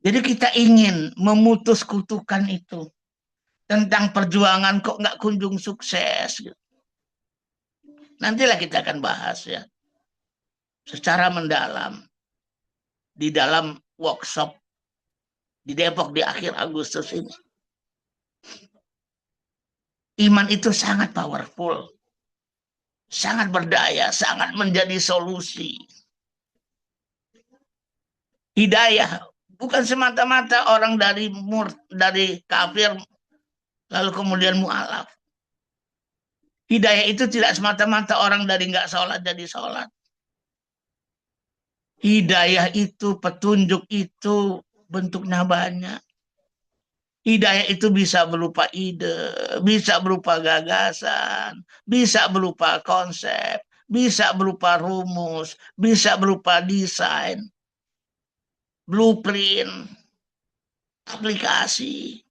Jadi kita ingin memutus kutukan itu. Tentang perjuangan kok nggak kunjung sukses. Nantilah kita akan bahas ya. Secara mendalam. Di dalam workshop di Depok di akhir Agustus ini. Iman itu sangat powerful. Sangat berdaya, sangat menjadi solusi. Hidayah bukan semata-mata orang dari kafir lalu kemudian mualaf. Hidayah itu tidak semata-mata orang dari nggak sholat jadi sholat. Hidayah itu, petunjuk itu bentuknya banyak. Hidayah itu bisa berupa ide, bisa berupa gagasan, bisa berupa konsep, bisa berupa rumus, bisa berupa desain, blueprint, aplikasi.